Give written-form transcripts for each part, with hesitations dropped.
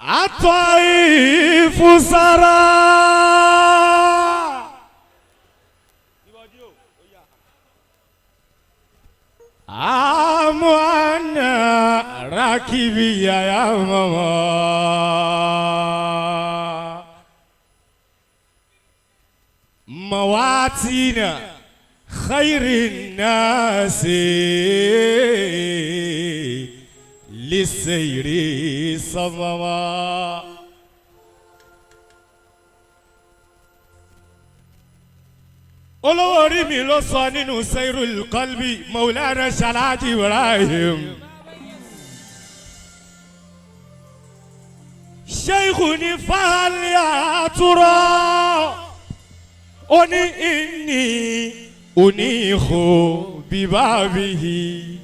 الطيف سرى أموانا راكبي يا ماما مواتينا خير الناس للسير صمما olórí mi ló sọ nínú Sayrul Qalbi Maulana Shalaji Ibrahim Sheikhuni fahali atura oni inni unihu bibabihi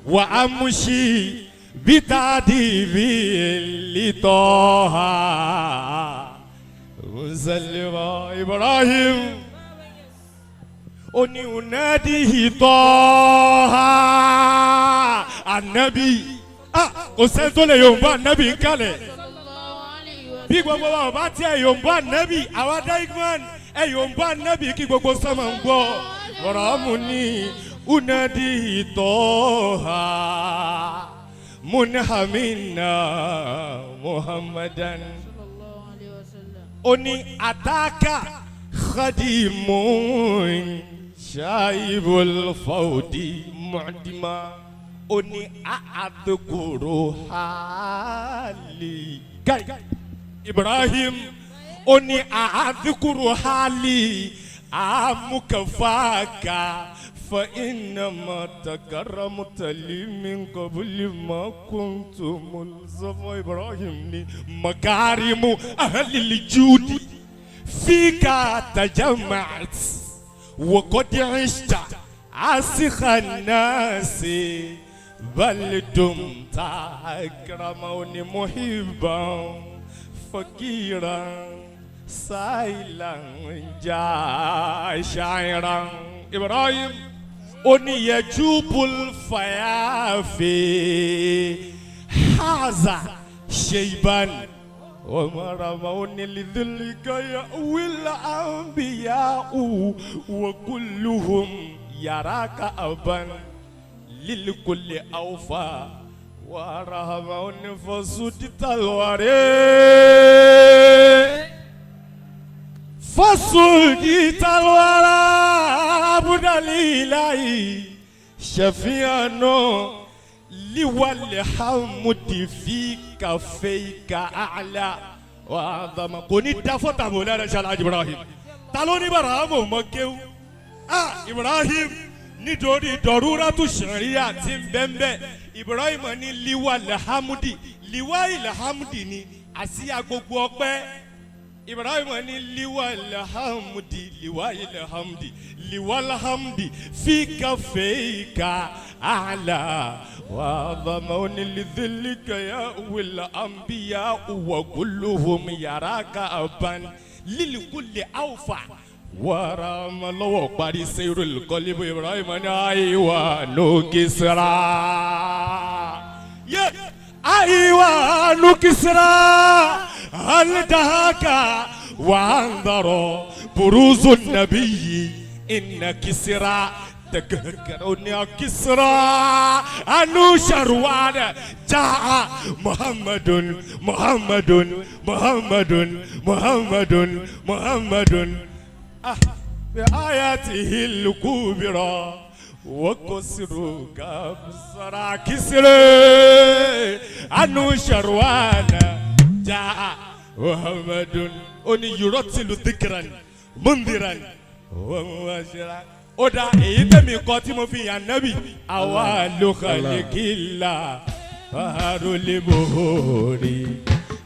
wa amshi bitadibi litoha Muzallima Ibrahim oni unadihi toha anabi kò sẹ́ni tó lè yòǹbó anabi nkálẹ̀ bí gbogbo wa bá tiẹ̀ yòǹbó anabi àwa daigman ẹ̀ yòǹbó anabi kí gbogbo sọ́mọ̀ ń gbọ́ ọ̀rọ̀ mu ní unadihi toha munhamina muhammadan oni ataka khadimun shaibul fawdi mu'dima oni a'adhkuru hali gai Ibrahim oni a'adhkuru hali amukafaka fa innama takarramta li min qabli ma kuntum mulzama Ibrahim ni makarimu ahli al-judi fika tajammat وقد عشت عسخ الناس بل دمت أكرمون محبا فقيرا سائلا شاعرا إبراهيم أن يجوب الفيافي هذا شيبان ومرمون لذلك يأوي الأنبياء وكلهم يراك أبا للكل أوفى ورحمون فسدت الوري فسدت الوري عبد الإله شفيعنا والحمد فيك فيك أعلى وأعظم كوني دافوت مولانا شلاج إبراهيم تالوني برامو مكيو إبراهيم nítorí dọ̀rúrátù ṣẹ̀ríà tí ń bẹ́ńbẹ́ Ibrahim ní liwa alhamdi liwa alhamdi ni àsíá gbogbo ọpẹ́ Ibrahim ní liwa alhamdi liwa alhamdi fíkà fèékà àlà وضمون لذلك يأوي الأنبياء وكلهم يراك أبا للكل أوفى ورام الله باري سير القلب إبراهيم أيوة نكسرا أيوة نكسرا هل دهاك وانظر بروز النبي إن كسرا تذكروني كسرى أنو شروان جاء محمد محمد محمد محمد محمد بآياته الكبرى وكسر كسرى كسرى أنو شروان جاء محمد أني يرتل ذكرا منذرا ومبشرا ó dá èyí tẹ̀mí kọ́ tí mo fi yàn nábì àwa ló kàlẹ́ kí la fàárọ̀lẹ́ mọ́hórí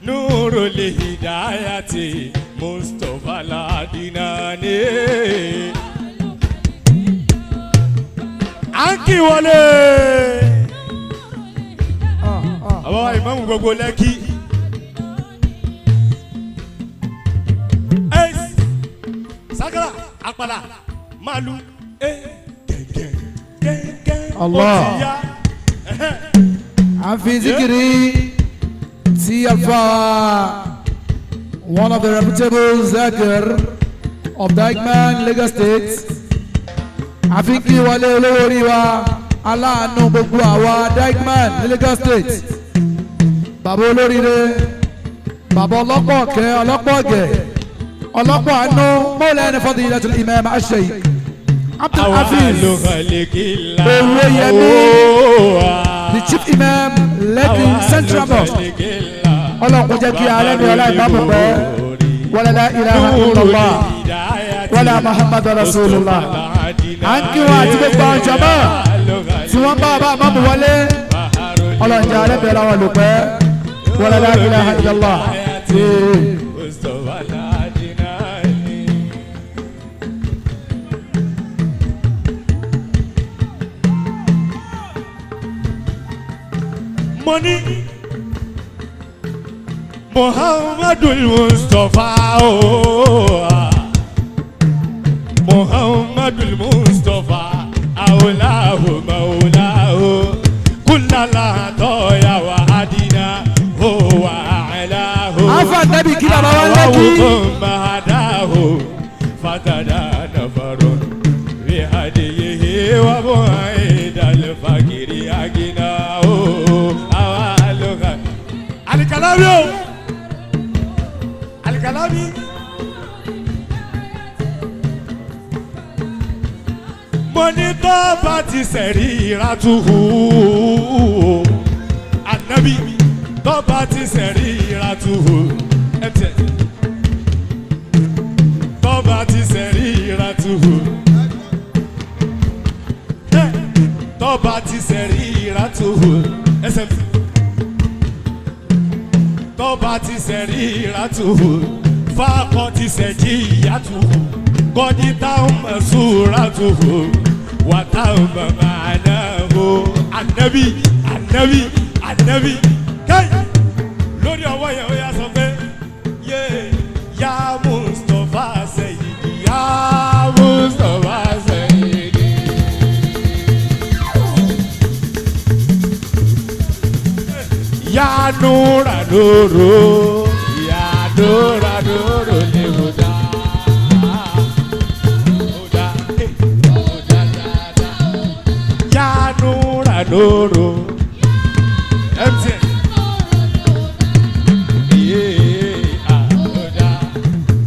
nùrọ̀lẹ́ hidayati Mustapha ladinani. à ń kí wọlé àwọn ìmáàmù gbogbo Lẹ́kì. Sakara Àpàlà Màlúù. Allah àfi zikiri see Alpha, one of the reputable Zakir of Daigman, Lagos State. Àfikí wọlé olówórí wa aláàánú gbogbo àwa Daigman Lagos State. Bàbá olóríire, bàbá ọlọ́pọ̀ kẹ́ ọlọ́pọ̀ gẹ̀, ọlọ́pọ̀ àánú Mawlana Fadilatul Imam Al-Sheikh Abdul Hafiz Owóyẹmí, the chief imam Lekki Central Mosque. Ọlọ́run jẹ́ kí alẹ́ ní ọlá ìbámu pẹ́ wala la ilaha illallah wala Muhammadu Rasulullah. À ń kí wọn àti gbogbo àwọn jàmá tí wọ́n bá bá àmọ́mù wọlé. Ọlọ́run jẹ́ alẹ́ bẹ̀rẹ̀ àwọn olùpẹ́ wala la ilaha illallah. Money Muhammadul Mustafa Muhammadul Mustafa Aulahu Maulahu Kullala Toya wa Adina Huwa Alahu Afa Nabi kila mawalaki Mahadahu Fatada Nafarun Bihadihi wa Muhaidal Fakiri Agina Alikalabi Alikalabi Monitor party Seriratuhu Anabi Top party Seriratuhu Top party Seriratuhu Top party Seriratuhu SMC Tọ́ba ti sẹ̀rí ìràtúhù fákọ̀ ti sẹ̀jí ìyàtúhù kọ́dí táwọn mẹ̀sùràtúhù wà táwọn bàbá ànáhù ànábì ànábì ànábì kẹ́ì lórí ọwọ́ yẹn ó yà sọ pé yé yá Mustapha Sayyidi yá Mustapha Sayyidi. Ya Nura Nuru, Ya Nura Nuru Lehuda, Huda, Huda, Ya Nura Nuru, Huda,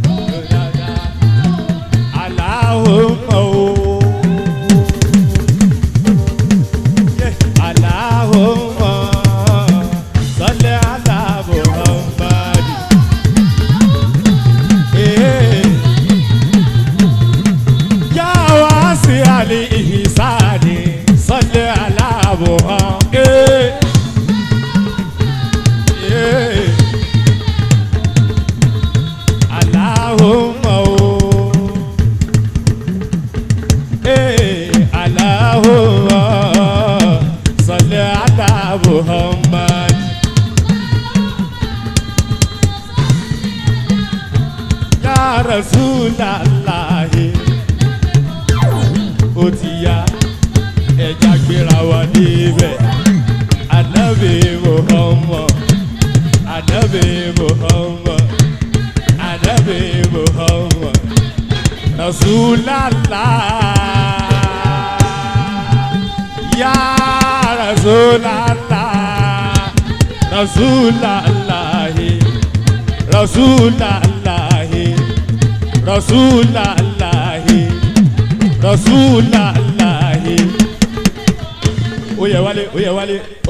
Huda, Allahumma, Allahumma. Rasulallahi ó ti yá ẹja gbéra wa níbẹ̀ Ànábì Muhammad Ànábì Muhammad Ànábì Muhammad Rasulallah ya Rasulallah Rasulallahi Rasulallahi Rasulallahi Rasulallahi Oya wale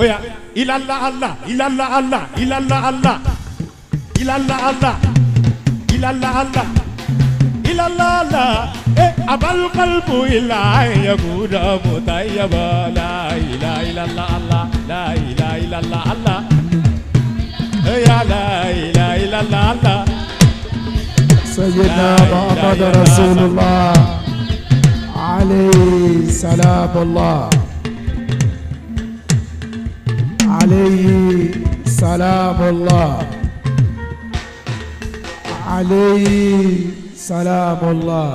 Oya Ilallah Allah Ilallah Allah Ilallah Allah Ilallah Allah Ilallah Allah Ilallah Allah Abal qalbu illa yakuda mutayyaba La ilaha illallah Allah La ilaha illallah Allah Ya la ilaha illallah Allah سيدنا محمد رسول الله عليه سلام الله عليه سلام الله عليه سلام الله